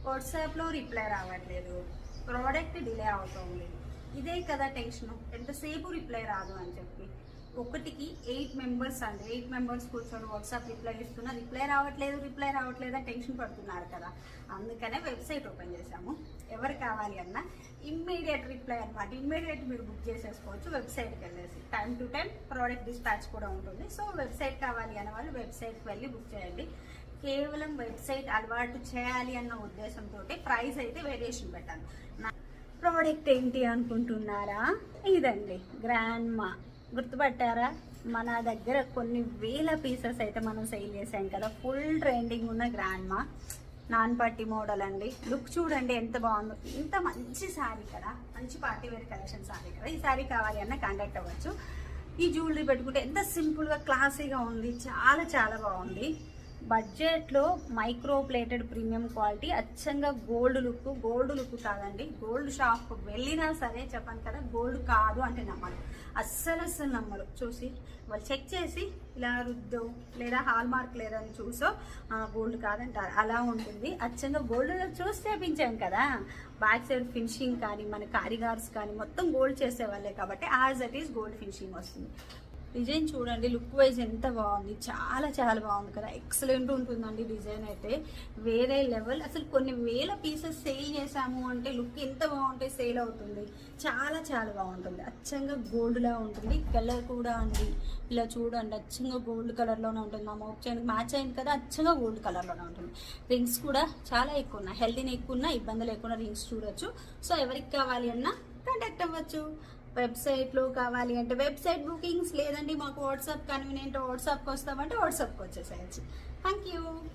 వాట్సాప్లో రిప్లై రావట్లేదు, product delay అవుతుంది. ఇదే కదా టెన్షన్, ఎంతసేపు రిప్లై రాదు అని చెప్పి. ఒకటికి 8 మెంబర్స్ అండి, 8 మెంబర్స్ కూర్చొని వాట్సాప్ రిప్లై ఇస్తున్నా, రిప్లై రావట్లేదు అని టెన్షన్ పడుతున్నారు కదా. అందుకనే వెబ్సైట్ ఓపెన్ చేశాము. ఎవరు కావాలి అన్నా ఇమ్మీడియట్ రిప్లై అనమాట. ఇమ్మీడియట్ మీరు బుక్ చేసేసుకోవచ్చు వెబ్సైట్కి వెళ్ళేసి. Time to time product dispatch కూడా ఉంటుంది. సో వెబ్సైట్ కావాలి అనే వాళ్ళు వెబ్సైట్కి వెళ్ళి బుక్ చేయండి. కేవలం వెబ్సైట్ అలవాటు చేయాలి అన్న ఉద్దేశంతో ప్రైస్ అయితే వేరియేషన్ పెట్టాను. ప్రోడక్ట్ ఏంటి అనుకుంటున్నారా? ఇదండి గ్రాండ్ మా. గుర్తుపట్టారా? మన దగ్గర కొన్ని వేల పీసెస్ అయితే మనం సేల్ చేసాం కదా. ఫుల్ ట్రెండింగ్ ఉన్న గ్రాండ్ మా నాన్ పార్టీ మోడల్ అండి. లుక్ చూడండి ఎంత బాగుందో. ఇంత మంచి శారీ కదా, మంచి పార్టీ వేర్ కలెక్షన్ శారీ కదా. ఈ శారీ కావాలి అన్న కాంటాక్ట్ అవ్వచ్చు. ఈ జ్యువెలరీ పెట్టుకుంటే ఎంత సింపుల్గా క్లాసీగా ఉంది, చాలా చాలా బాగుంది. బడ్జెట్లో మైక్రో ప్లేటెడ్ ప్రీమియం క్వాలిటీ, అచ్చంగా గోల్డ్ లుక్ కాదండి. గోల్డ్ షాప్ వెళ్ళినా సరే చెప్పాను కదా, గోల్డ్ కాదు అంటే నమ్మరు, అస్సలు నమ్మరు. చూసి వాళ్ళు చెక్ చేసి ఇలా రుద్దో లేదా హాల్ మార్క్ లేదని చూసో గోల్డ్ కాదంటారు. అలా ఉంటుంది. అచ్చంగా గోల్డ్ చూసి చేపించాం కదా. బ్యాక్ సైడ్ ఫినిషింగ్ కానీ మన కారిగార్స్ కానీ మొత్తం గోల్డ్ చేసేవాళ్ళే కాబట్టి as it is gold finishing వస్తుంది. డిజైన్ చూడండి, లుక్ వైజ్ ఎంత బాగుంది, చాలా చాలా బాగుంది కదా. ఎక్సలెంట్ ఉంటుందండి డిజైన్ అయితే, వేరే లెవెల్. అసలు కొన్ని వేల పీసెస్ సేల్ చేసాము అంటే లుక్ ఎంత బాగుంటే సేల్ అవుతుంది. చాలా చాలా బాగుంటుంది. అచ్చంగా గోల్డ్లా ఉంటుంది. కలర్ కూడా అండి ఇలా చూడండి, అచ్చంగా గోల్డ్ కలర్లోనే ఉంటుంది. మా మోక్ చైన్కి మ్యాచ్ అయింది కదా, అచ్చంగా గోల్డ్ కలర్లోనే ఉంటుంది. రింగ్స్ కూడా చాలా ఎక్కువ ఉన్నాయి. హెల్దీని ఎక్కువ ఉన్నా, ఇబ్బంది లేకుండా రింగ్స్ చూడొచ్చు. సో ఎవరికి కావాలి అన్నా కాంటాక్ట్ అవ్వచ్చు. వెబ్సైట్లో కావాలి అంటే వెబ్సైట్ బుకింగ్స్, లేదండి మాకు వాట్సాప్ కన్వీనియంట్, వాట్సాప్కి వస్తామంటే వాట్సాప్కి వచ్చేసేయచ్చు. Thank you.